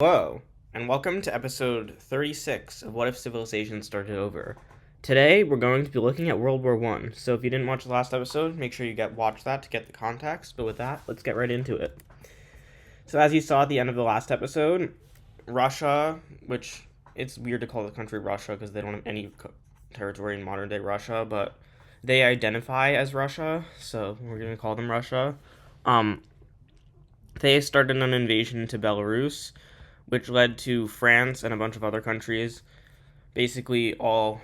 Hello, and welcome to episode 36 of What If Civilization Started Over. Today, we're going to be looking at World War One. So if you didn't watch the last episode, make sure you watch that to get the context. But with that, let's get right into it. So as you saw at the end of the last episode, Russia, which it's weird to call the country Russia because they don't have any territory in modern day Russia, but they identify as Russia, so we're going to call them Russia. They started an invasion into Belarus, which led to France and a bunch of other countries basically all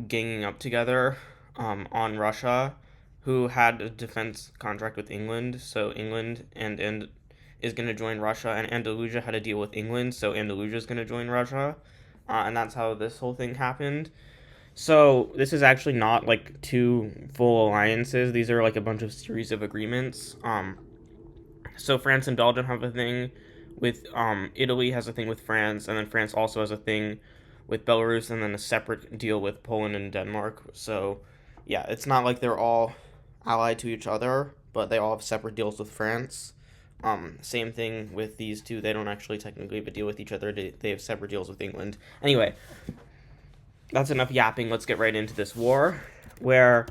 ganging up together on Russia, who had a defense contract with England. So England and is going to join Russia, and Andalusia had a deal with England, so Andalusia is going to join Russia, and that's how this whole thing happened. So this is actually not like two full alliances. These are like a bunch of series of agreements. So France and Belgium have a thing with Italy has a thing with France, and then France also has a thing with Belarus, and then a separate deal with Poland and Denmark. So yeah, it's not like they're all allied to each other, but they all have separate deals with France. Same thing with these two. They don't actually technically have a deal with each other. They have separate deals with England. Anyway, that's enough yapping. Let's get right into this war, where,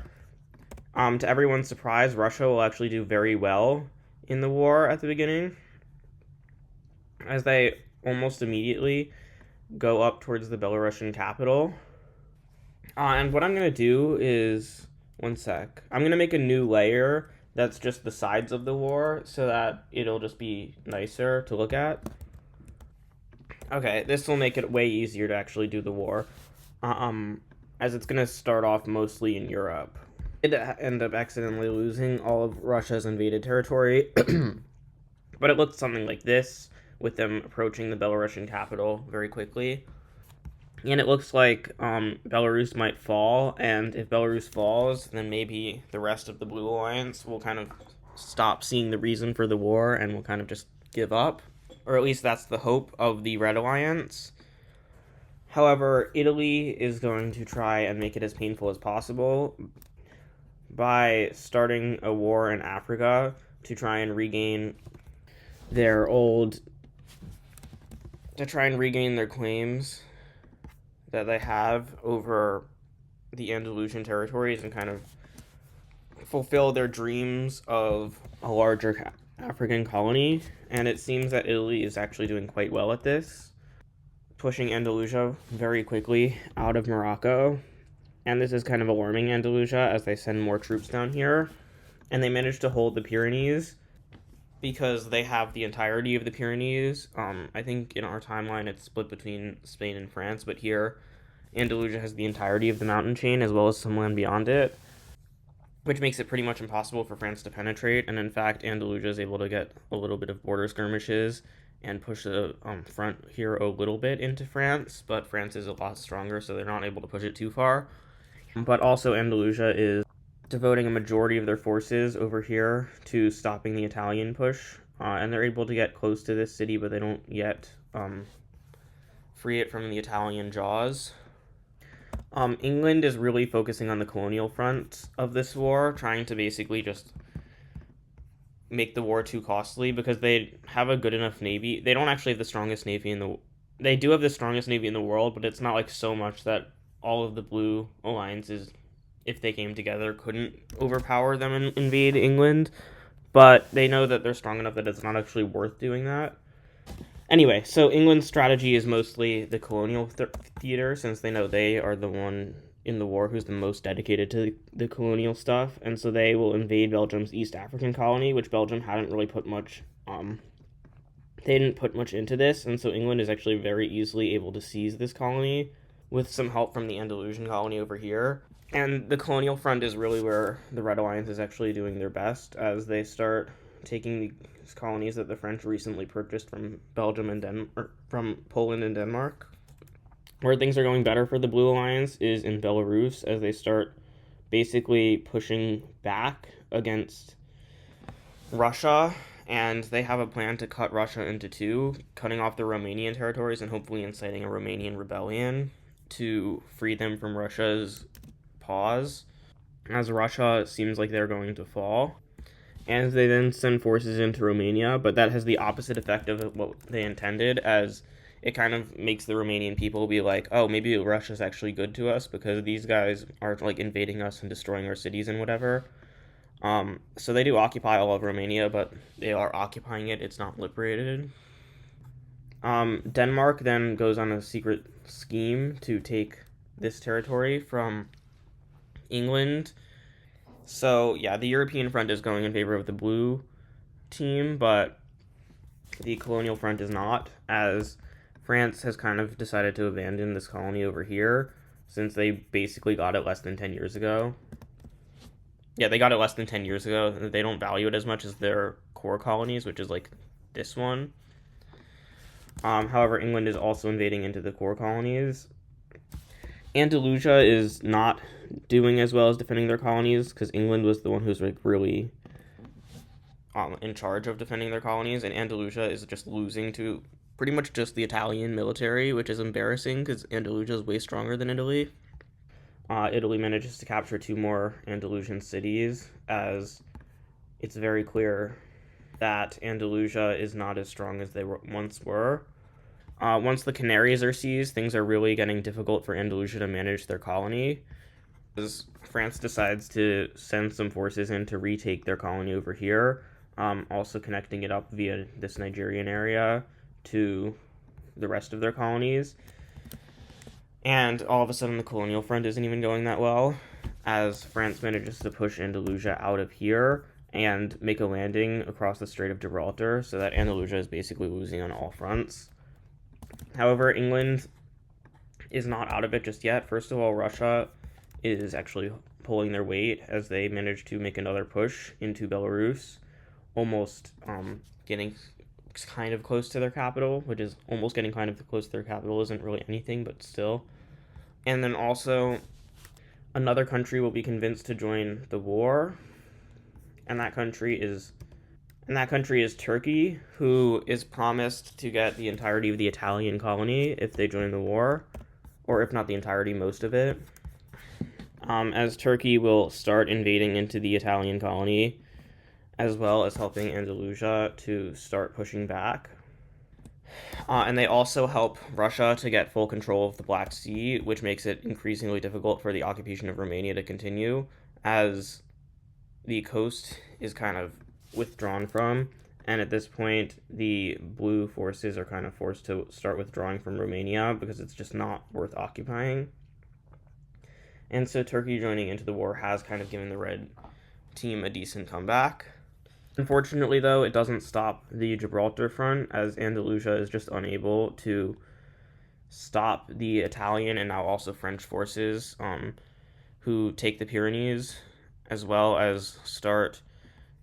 to everyone's surprise, Russia will actually do very well in the war at the beginning, as they almost immediately go up towards the Belarusian capital. And what I'm going to do is, one sec, I'm going to make a new layer that's just the sides of the war so that it'll just be nicer to look at. Okay, this will make it way easier to actually do the war, as it's going to start off mostly in Europe. It end up accidentally losing all of Russia's invaded territory, but it looks something like this, with them approaching the Belarusian capital very quickly. And it looks like Belarus might fall, and if Belarus falls, then maybe the rest of the Blue Alliance will kind of stop seeing the reason for the war and will kind of just give up. Or at least that's the hope of the Red Alliance. However, Italy is going to try and make it as painful as possible by starting a war in Africa to try and regain their claims that they have over the Andalusian territories and kind of fulfill their dreams of a larger African colony. And it seems that Italy is actually doing quite well at this, pushing Andalusia very quickly out of Morocco. And this is kind of alarming Andalusia as they send more troops down here. And they managed to hold the Pyrenees because they have the entirety of the Pyrenees. I think in our timeline it's split between Spain and France, but here Andalusia has the entirety of the mountain chain as well as some land beyond it, which makes it pretty much impossible for France to penetrate. And in fact, Andalusia is able to get a little bit of border skirmishes and push the front here a little bit into France, but France is a lot stronger, so they're not able to push it too far. But also Andalusia is devoting a majority of their forces over here to stopping the Italian push, and they're able to get close to this city, but they don't yet free it from the Italian jaws. England is really focusing on the colonial front of this war, trying to basically just make the war too costly because they have a good enough navy. They don't actually have the strongest navy they do have the strongest navy in the world, but it's not like so much that all of the Blue Alliances, if they came together, couldn't overpower them and invade England. But they know that they're strong enough that it's not actually worth doing that. Anyway, so England's strategy is mostly the colonial theater, since they know they are the one in the war who's the most dedicated to the colonial stuff. And so they will invade Belgium's East African colony, which Belgium hadn't really put much they didn't put much into this, and so England is actually very easily able to seize this colony with some help from the Andalusian colony over here. And the colonial front is really where the Red Alliance is actually doing their best, as they start taking these colonies that the French recently purchased from Belgium and from Poland and Denmark. Where things are going better for the Blue Alliance is in Belarus, as they start basically pushing back against Russia, and they have a plan to cut Russia into two, cutting off the Romanian territories and hopefully inciting a Romanian rebellion to free them from Russia's paws, as Russia seems like they're going to fall. And they then send forces into Romania, but that has the opposite effect of what they intended, as it kind of makes the Romanian people be like, oh, maybe Russia's actually good to us because these guys are like invading us and destroying our cities and whatever. So they do occupy all of Romania, but they are occupying it. It's not liberated. Denmark then goes on a secret scheme to take this territory from England. So yeah, the European front is going in favor of the blue team, but the colonial front is not, as France has kind of decided to abandon this colony over here since they basically got it less than 10 years ago. Yeah, they got it less than 10 years ago. They don't value it as much as their core colonies, which is like this one. However, England is also invading into the core colonies. Andalusia is not doing as well as defending their colonies because England was the one who's like really in charge of defending their colonies, and Andalusia is just losing to pretty much just the Italian military, which is embarrassing because Andalusia is way stronger than Italy. Italy manages to capture 2 more Andalusian cities, as it's very clear that Andalusia is not as strong as they once were. Once the Canaries are seized, things are really getting difficult for Andalusia to manage their colony, as France decides to send some forces in to retake their colony over here, also connecting it up via this Nigerian area to the rest of their colonies. And all of a sudden, the colonial front isn't even going that well, as France manages to push Andalusia out of here and make a landing across the Strait of Gibraltar, so that Andalusia is basically losing on all fronts. However, England is not out of it just yet. First of all, Russia is actually pulling their weight as they manage to make another push into Belarus, almost getting kind of close to their capital, which is almost getting kind of close to their capital isn't really anything, but still. And then also, another country will be convinced to join the war, and that country is Turkey, who is promised to get the entirety of the Italian colony if they join the war, or if not the entirety, most of it. As Turkey will start invading into the Italian colony, as well as helping Andalusia to start pushing back. And they also help Russia to get full control of the Black Sea, which makes it increasingly difficult for the occupation of Romania to continue, as the coast is kind of withdrawn from, and at this point, the blue forces are kind of forced to start withdrawing from Romania because it's just not worth occupying. And so Turkey joining into the war has kind of given the red team a decent comeback. Unfortunately, though, it doesn't stop the Gibraltar front, as Andalusia is just unable to stop the Italian and now also French forces who take the Pyrenees, as well as start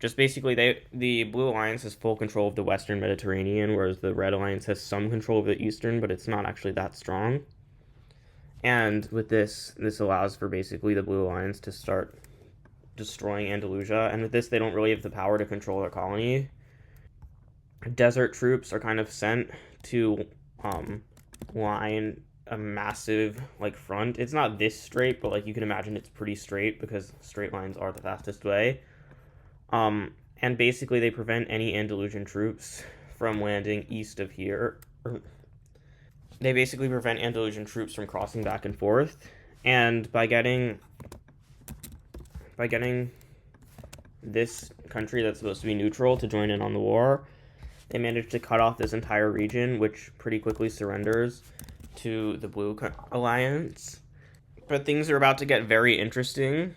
just basically the Blue Alliance has full control of the Western Mediterranean, whereas the Red Alliance has some control of the Eastern, but it's not actually that strong. And with this allows for basically the Blue Alliance to start destroying Andalusia, and with this they don't really have the power to control their colony. Desert troops are kind of sent to line a massive like front. It's not this straight, but like you can imagine it's pretty straight because straight lines are the fastest way. And basically they prevent any Andalusian troops from landing east of here. They basically prevent Andalusian troops from crossing back and forth, and by getting this country that's supposed to be neutral to join in on the war, they managed to cut off this entire region, which pretty quickly surrenders to the Blue Alliance. But things are about to get very interesting,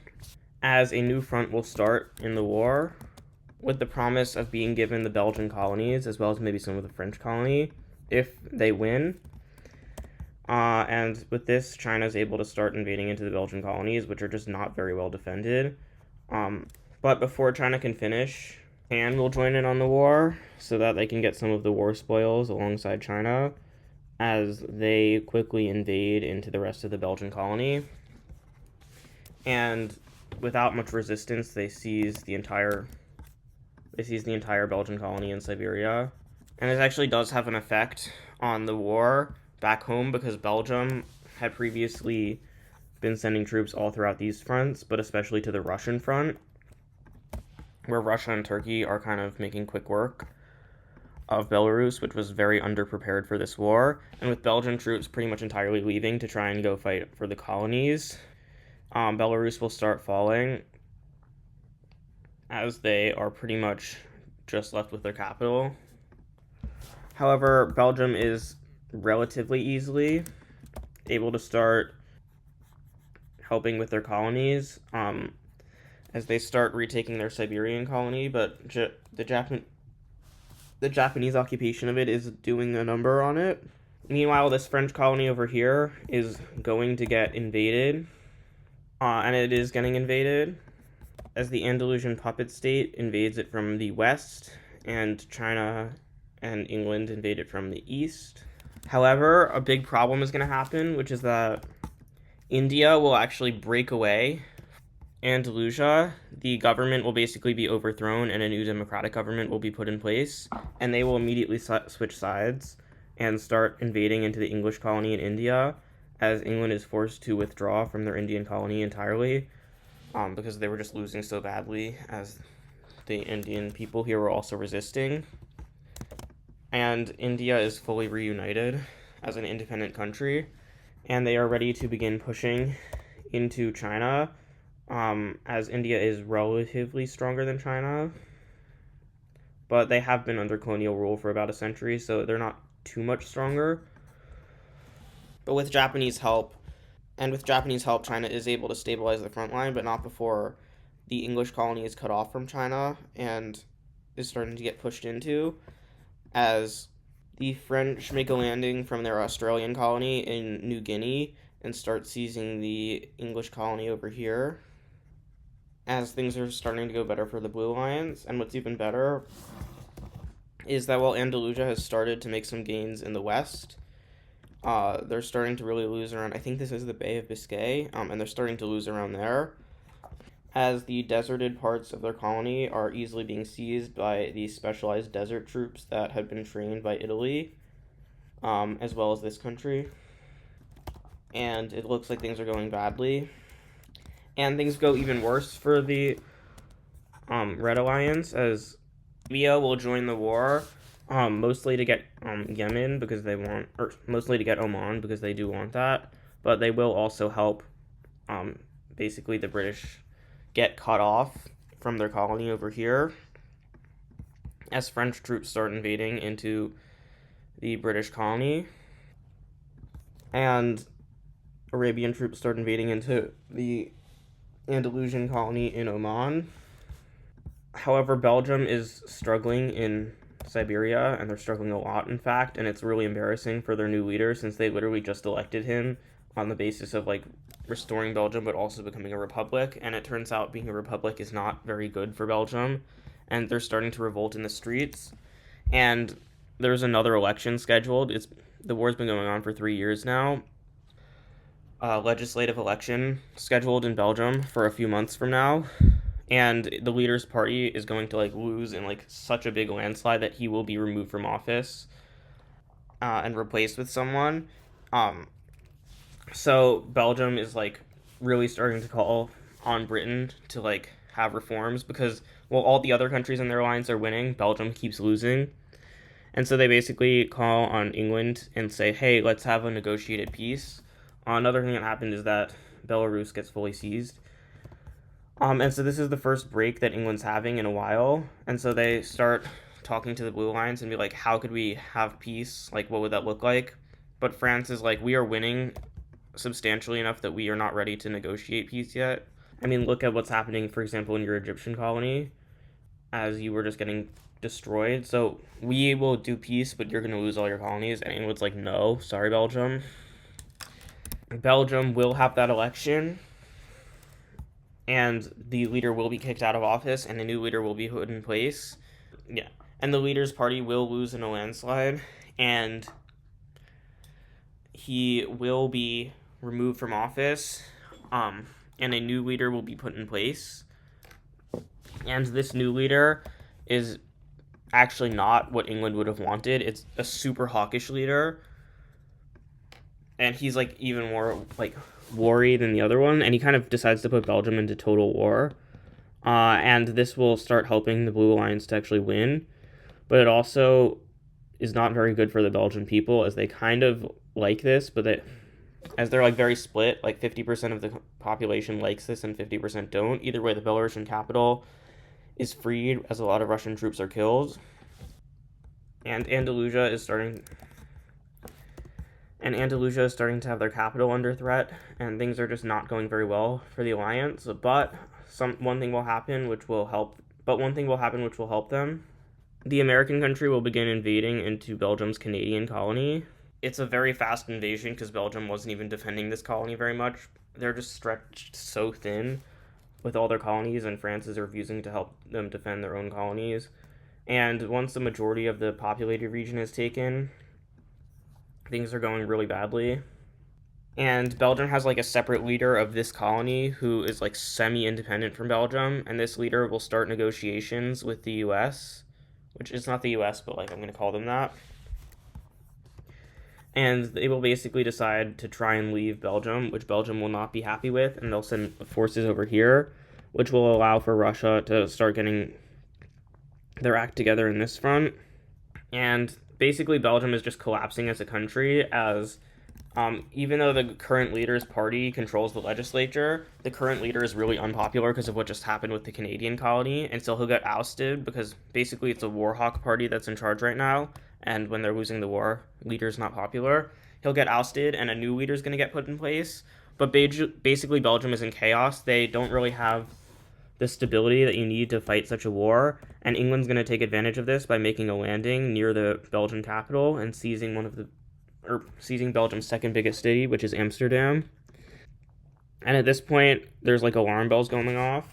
as a new front will start in the war, with the promise of being given the Belgian colonies, as well as maybe some of the French colony, if they win. And with this, China is able to start invading into the Belgian colonies, which are just not very well defended. But before China can finish, Japan will join in on the war so that they can get some of the war spoils alongside China, as they quickly invade into the rest of the Belgian colony. And without much resistance, they seize the entire Belgian colony in Siberia. And this actually does have an effect on the war back home, because Belgium had previously been sending troops all throughout these fronts, but especially to the Russian front, where Russia and Turkey are kind of making quick work. of Belarus, which was very underprepared for this war. And with Belgian troops pretty much entirely leaving to try and go fight for the colonies, Belarus will start falling as they are pretty much just left with their capital. However, Belgium is relatively easily able to start helping with their colonies as they start retaking their Siberian colony, but the Japanese occupation of it is doing a number on it. Meanwhile, this French colony over here is going to get invaded, and it is getting invaded as the Andalusian puppet state invades it from the west, and China and England invade it from the east. However, a big problem is going to happen, which is that India will actually break away. Andalusia, the government will basically be overthrown and a new democratic government will be put in place, and they will immediately switch sides and start invading into the English colony in India, as England is forced to withdraw from their Indian colony entirely, because they were just losing so badly, as the Indian people here were also resisting. And India is fully reunited as an independent country, and they are ready to begin pushing into China, as India is relatively stronger than China, but they have been under colonial rule for about a century, so they're not too much stronger. But with Japanese help, China is able to stabilize the front line, but not before the English colony is cut off from China and is starting to get pushed into, as the French make a landing from their Australian colony in New Guinea and start seizing the English colony over here, as things are starting to go better for the Blue Alliance. And what's even better is that while Andalusia has started to make some gains in the west, they're starting to really lose around, I think this is the Bay of Biscay, and they're starting to lose around there, as the deserted parts of their colony are easily being seized by the specialized desert troops that have been trained by Italy, as well as this country. And it looks like things are going badly. And things go even worse for the Red Alliance, as India will join the war, mostly to get Yemen because they want, or mostly to get Oman because they do want that, but they will also help basically the British get cut off from their colony over here, as French troops start invading into the British colony, and Arabian troops start invading into the Andalusian colony in Oman. However, Belgium is struggling in Siberia, and they're struggling a lot, in fact, and it's really embarrassing for their new leader, since they literally just elected him on the basis of, like, restoring Belgium, but also becoming a republic, and it turns out being a republic is not very good for Belgium, and they're starting to revolt in the streets, and there's another election scheduled. The war's been going on for 3 years now. Legislative election scheduled in Belgium for a few months from now, and the leader's party is going to, like, lose in, like, such a big landslide that he will be removed from office and replaced with someone. So Belgium is, like, really starting to call on Britain to, like, have reforms, because while all the other countries in their alliance are winning, Belgium keeps losing. And so they basically call on England and say, hey, let's have a negotiated peace. Another thing that happened is that Belarus gets fully seized. And so this is the first break that England's having in a while. And so they start talking to the Blue Alliance and be like, how could we have peace? Like, what would that look like? But France is like, we are winning substantially enough that we are not ready to negotiate peace yet. I mean, look at what's happening, for example, in your Egyptian colony, as you were just getting destroyed. So we will do peace, but you're going to lose all your colonies. And England's like, no, sorry, Belgium. Belgium will have that election, and the leader will be kicked out of office, and a new leader will be put in place. Yeah. And the leader's party will lose in a landslide, and he will be removed from office, and a new leader will be put in place. And this new leader is actually not what England would have wanted. It's a super hawkish leader, and he's, like, even more, like, worried than the other one, and he kind of decides to put Belgium into total war. And this will start helping the Blue Alliance to actually win, but it also is not very good for the Belgian people, as they kind of like this, but as they're like very split, like 50% of the population likes this and 50% don't. Either way, the Belarusian capital is freed as a lot of Russian troops are killed. And Andalusia is starting to have their capital under threat, and things are just not going very well for the alliance. But one thing will happen which will help them. The American country will begin invading into Belgium's Canadian colony. It's a very fast invasion because Belgium wasn't even defending this colony very much. They're just stretched so thin with all their colonies, and France is refusing to help them defend their own colonies. And once the majority of the populated region is taken, things are going really badly. And Belgium has like a separate leader of this colony who is like semi-independent from Belgium, and this leader will start negotiations with the US, which is not the US, but like I'm going to call them that. And they will basically decide to try and leave Belgium, which Belgium will not be happy with, and they'll send forces over here, which will allow for Russia to start getting their act together in this front. And basically Belgium is just collapsing as a country, as even though the current leader's party controls the legislature, the current leader is really unpopular because of what just happened with the Canadian colony, and so he'll get ousted because basically it's a war hawk party that's in charge right now, and when they're losing the war, leader's not popular. He'll get ousted, and a new leader's going to get put in place. But basically Belgium is in chaos. They don't really have the stability that you need to fight such a war, and England's going to take advantage of this by making a landing near the Belgian capital and seizing Belgium's second biggest city, which is Amsterdam. And at this point, there's like alarm bells going off.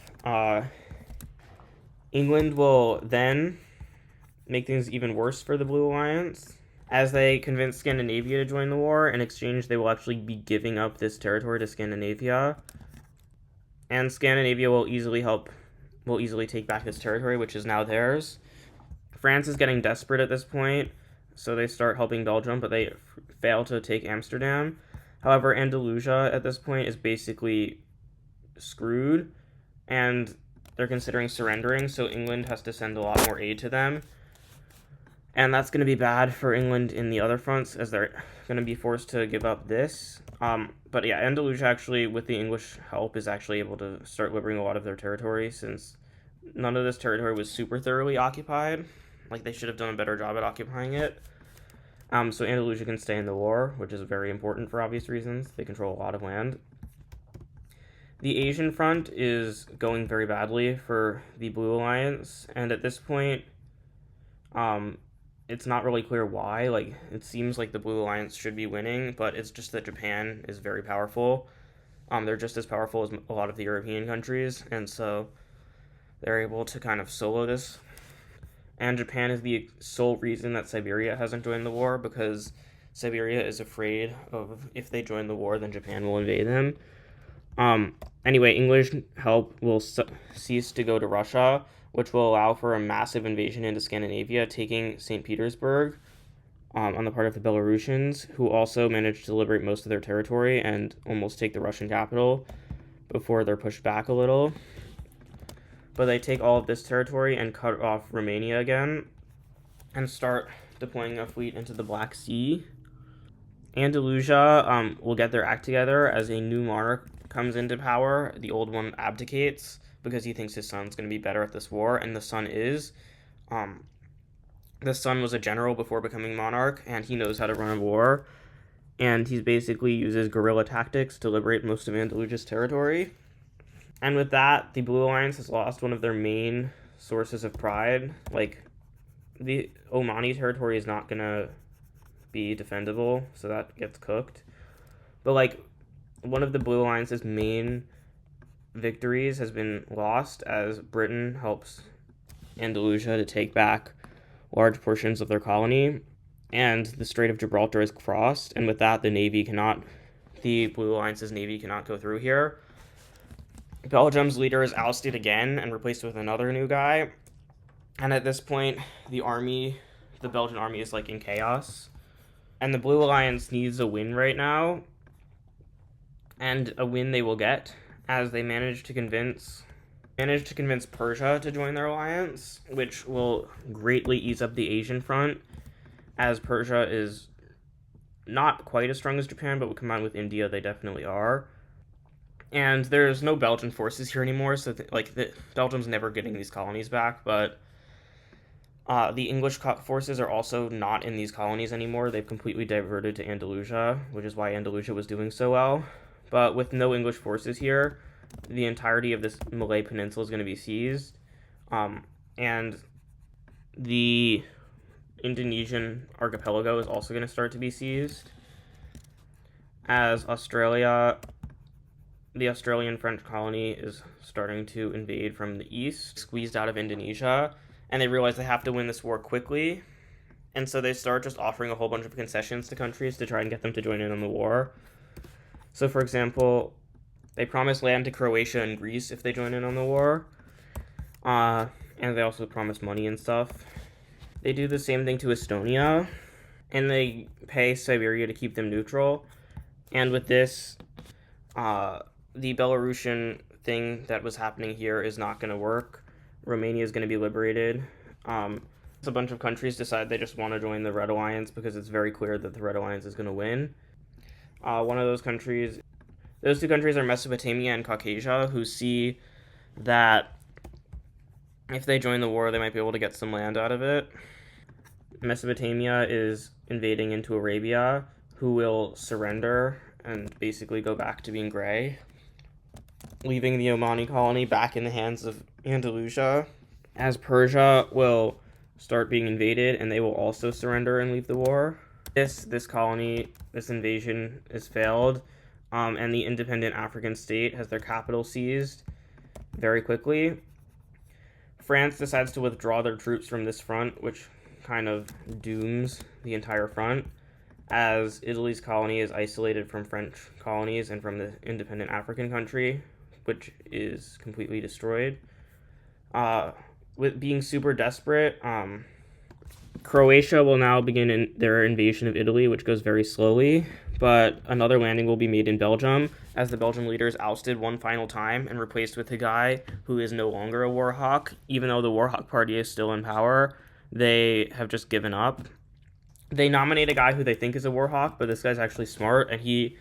England will then make things even worse for the Blue Alliance, as they convince Scandinavia to join the war. In exchange, they will actually be giving up this territory to Scandinavia. And Scandinavia will easily take back this territory, which is now theirs. France is getting desperate at this point, so they start helping Belgium, but they fail to take Amsterdam. However, Andalusia at this point is basically screwed, and they're considering surrendering, so England has to send a lot more aid to them. And that's going to be bad for England in the other fronts, as they're going to be forced to give up this. But yeah, Andalusia actually, with the English help, is actually able to start liberating a lot of their territory, since none of this territory was super thoroughly occupied. Like, they should have done a better job at occupying it. So Andalusia can stay in the war, which is very important for obvious reasons. They control a lot of land. The Asian front is going very badly for the Blue Alliance, and at this point, it's not really clear why. Like, it seems like the Blue Alliance should be winning, but it's just that Japan is very powerful. They're just as powerful as a lot of the European countries, and so they're able to kind of solo this. And Japan is the sole reason that Siberia hasn't joined the war, because Siberia is afraid of, if they join the war, then Japan will invade them. Anyway, English help will cease to go to Russia, which will allow for a massive invasion into Scandinavia, taking St. Petersburg on the part of the Belarusians, who also managed to liberate most of their territory and almost take the Russian capital before they're pushed back a little. But they take all of this territory and cut off Romania again and start deploying a fleet into the Black Sea. Andalusia will get their act together as a new monarch comes into power. The old one abdicates because he thinks his son's going to be better at this war, and the son is. The son was a general before becoming monarch, and he knows how to run a war, and he basically uses guerrilla tactics to liberate most of Andalusia's territory. And with that, the Blue Alliance has lost one of their main sources of pride. Like, the Omani territory is not going to be defendable, so that gets cooked. But, like, one of the Blue Alliance's main victories has been lost, as Britain helps Andalusia to take back large portions of their colony, and the Strait of Gibraltar is crossed, and with that, the Blue Alliance's navy cannot go through here. Belgium's leader is ousted again and replaced with another new guy, and at this point, the Belgian army is like in chaos, and the Blue Alliance needs a win right now, and a win they will get, as they managed to convince Persia to join their alliance, which will greatly ease up the Asian front, as Persia is not quite as strong as Japan, but combined with India, they definitely are. And there's no Belgian forces here anymore, so Belgium's never getting these colonies back. But the English forces are also not in these colonies anymore. They've completely diverted to Andalusia, which is why Andalusia was doing so well. But with no English forces here, the entirety of this Malay Peninsula is going to be seized. And the Indonesian archipelago is also going to start to be seized. As the Australian French colony is starting to invade from the east, squeezed out of Indonesia, and they realize they have to win this war quickly. And so they start just offering a whole bunch of concessions to countries to try and get them to join in on the war. So, for example, they promise land to Croatia and Greece if they join in on the war. And they also promise money and stuff. They do the same thing to Estonia, and they pay Siberia to keep them neutral. And with this, the Belarusian thing that was happening here is not going to work. Romania is going to be liberated. A bunch of countries decide they just want to join the Red Alliance because it's very clear that the Red Alliance is going to win. One of those two countries are Mesopotamia and Caucasia, who see that if they join the war, they might be able to get some land out of it. Mesopotamia is invading into Arabia, who will surrender and basically go back to being gray, leaving the Omani colony back in the hands of Andalusia, as Persia will start being invaded and they will also surrender and leave the war. This invasion is failed, and the independent African state has their capital seized very quickly. France decides to withdraw their troops from this front, which kind of dooms the entire front, as Italy's colony is isolated from French colonies and from the independent African country, which is completely destroyed. With being super desperate, Croatia will now begin their invasion of Italy, which goes very slowly, but another landing will be made in Belgium, as the Belgian leader is ousted one final time and replaced with a guy who is no longer a war hawk. Even though the war hawk party is still in power, they have just given up. They nominate a guy who they think is a war hawk, but this guy's actually smart, and he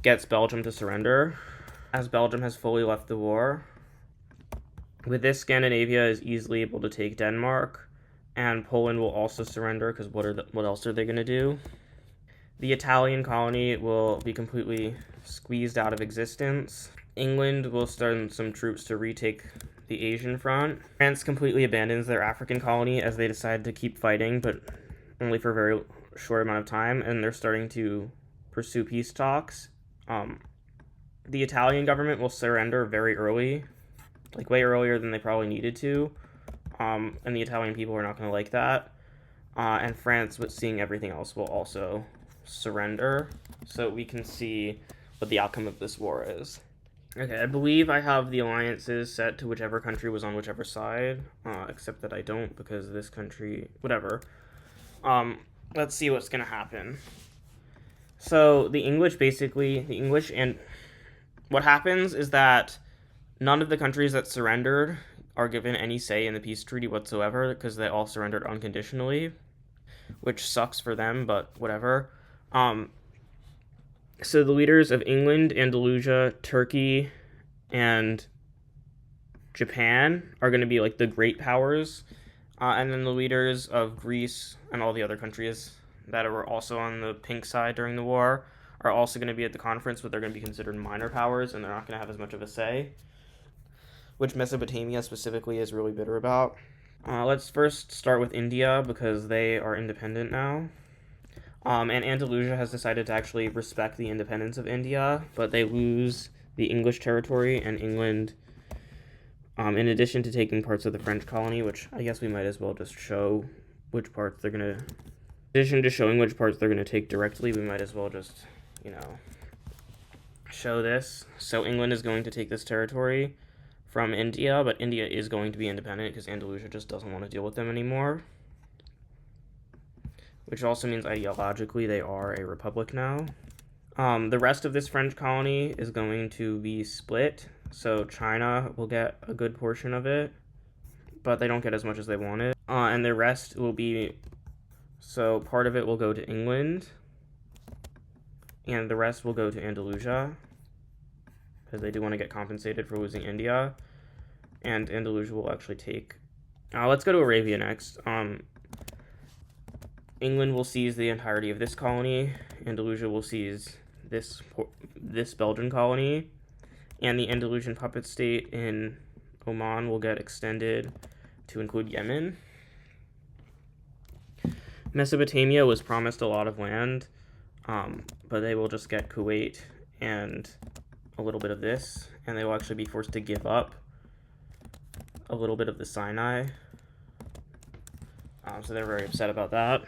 gets Belgium to surrender, as Belgium has fully left the war. With this, Scandinavia is easily able to take Denmark, and Poland will also surrender, because what else are they going to do? The Italian colony will be completely squeezed out of existence. England will send some troops to retake the Asian front. France completely abandons their African colony as they decide to keep fighting, but only for a very short amount of time, and they're starting to pursue peace talks. The Italian government will surrender very early, like way earlier than they probably needed to, and the Italian people are not going to like that. And France, with seeing everything else, will also surrender, so we can see what the outcome of this war is. Okay, I believe I have the alliances set to whichever country was on whichever side, except that I don't, because this country, whatever. Let's see what's gonna happen. So the English, and what happens is that none of the countries that surrendered are given any say in the peace treaty whatsoever, because they all surrendered unconditionally, which sucks for them, but whatever. So the leaders of England, Andalusia, Turkey, and Japan are going to be like the great powers, and then the leaders of Greece and all the other countries that were also on the pink side during the war are also going to be at the conference, but they're going to be considered minor powers, and they're not going to have as much of a say, which Mesopotamia specifically is really bitter about. Let's first start with India, because they are independent now. And Andalusia has decided to actually respect the independence of India, but they lose the English territory, and England, in addition to taking parts of the French colony, which I guess we might as well just show which parts they're going to... In addition to showing which parts they're going to take directly, we might as well just, show this. So England is going to take this territory from India, but India is going to be independent because Andalusia just doesn't want to deal with them anymore. Which also means ideologically they are a republic now. The rest of this French colony is going to be split, so China will get a good portion of it, but they don't get as much as they wanted. And the rest will be So part of it will go to England, and the rest will go to Andalusia, because they do want to get compensated for losing India, and Andalusia will actually take... let's go to Arabia next. England will seize the entirety of this colony, Andalusia will seize this Belgian colony, and the Andalusian puppet state in Oman will get extended to include Yemen. Mesopotamia was promised a lot of land, but they will just get Kuwait and a little bit of this, and they will actually be forced to give up a little bit of the Sinai. So they're very upset about that.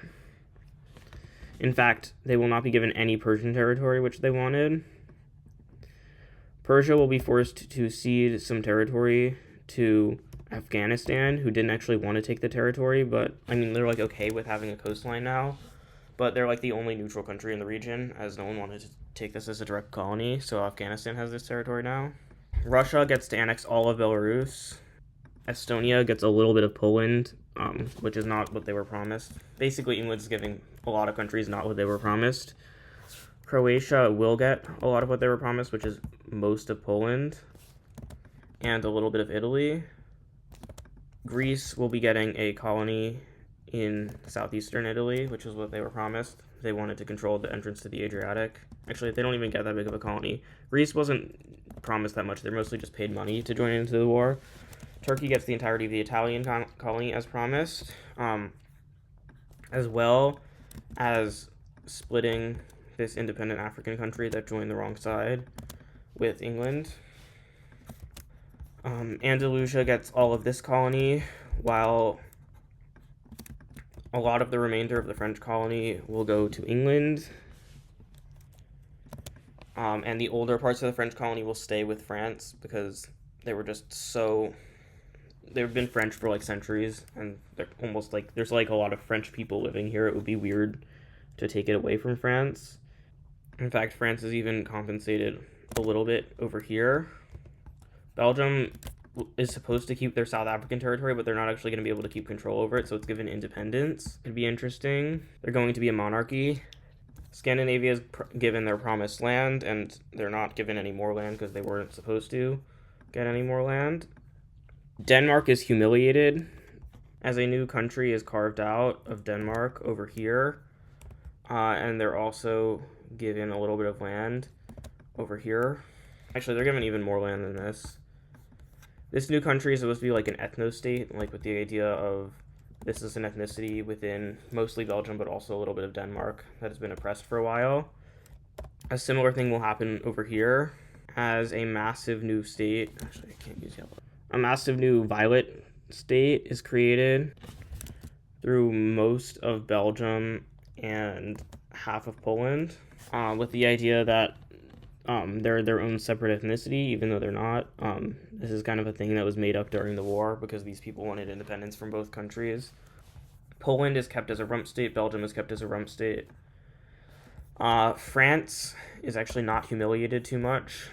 In fact, they will not be given any Persian territory, which they wanted. Persia will be forced to cede some territory to Afghanistan, who didn't actually want to take the territory, but, I mean, they're, like, okay with having a coastline now, but they're, like, the only neutral country in the region, as no one wanted to take this as a direct colony, so Afghanistan has this territory now. Russia gets to annex all of Belarus. Estonia gets a little bit of Poland, which is not what they were promised. Basically, England's giving a lot of countries not what they were promised. Croatia will get a lot of what they were promised, which is most of Poland, and a little bit of Italy. Greece will be getting a colony in southeastern Italy, which is what they were promised. They wanted to control the entrance to the Adriatic. Actually, they don't even get that big of a colony. Greece wasn't promised that much. They're mostly just paid money to join into the war. Turkey gets the entirety of the Italian colony as promised, as well as splitting this independent African country that joined the wrong side with England. Andalusia gets all of this colony, while a lot of the remainder of the French colony will go to England. And the older parts of the French colony will stay with France because they were just so... They've been French for like centuries, and they're almost like... There's like a lot of French people living here. It would be weird to take it away from France. In fact, France is even compensated a little bit over here. Belgium is supposed to keep their South African territory, but they're not actually going to be able to keep control over it, so it's given independence. It'd be interesting. They're going to be a monarchy. Scandinavia is given their promised land, and they're not given any more land because they weren't supposed to get any more land. Denmark is humiliated as a new country is carved out of Denmark over here, and they're also given a little bit of land over here. Actually, they're given even more land than this. This new country is supposed to be like an ethno-state, like with the idea of this is an ethnicity within mostly Belgium, but also a little bit of Denmark that has been oppressed for a while. A similar thing will happen over here as a massive new state. Actually, I can't use yellow. A massive new violet state is created through most of Belgium and half of Poland, with the idea that they're their own separate ethnicity, even though they're not. This is kind of a thing that was made up during the war because these people wanted independence from both countries. Poland is kept as a rump state. Belgium is kept as a rump state. France is actually not humiliated too much,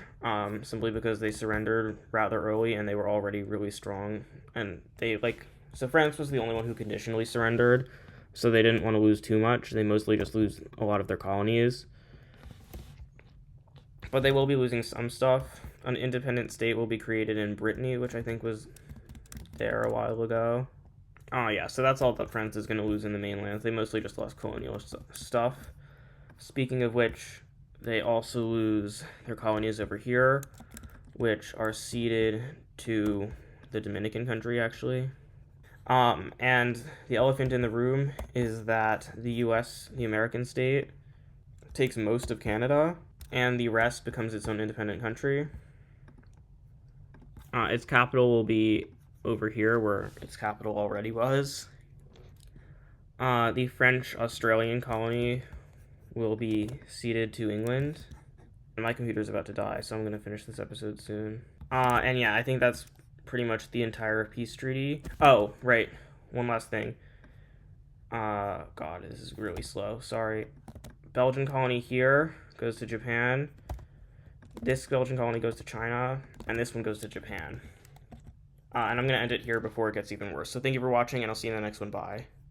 simply because they surrendered rather early and they were already really strong. And so France was the only one who conditionally surrendered, so they didn't want to lose too much. They mostly just lose a lot of their colonies. But they will be losing some stuff. An independent state will be created in Brittany, which I think was there a while ago. Oh yeah, so that's all that France is going to lose in the mainland. They mostly just lost colonial stuff. Speaking of which, they also lose their colonies over here, which are ceded to the Dominican country, actually. And the elephant in the room is that the US, the American state, takes most of Canada, and the rest becomes its own independent country. Its capital will be over here, where its capital already was. The French-Australian colony will be ceded to England. My computer's about to die, so I'm going to finish this episode soon. And yeah, I think that's pretty much the entire peace treaty. Oh, right. One last thing. God, this is really slow. Sorry. Belgian colony here goes to Japan. This Belgian colony goes to China, and this one goes to Japan. And I'm going to end it here before it gets even worse. So thank you for watching, and I'll see you in the next one. Bye.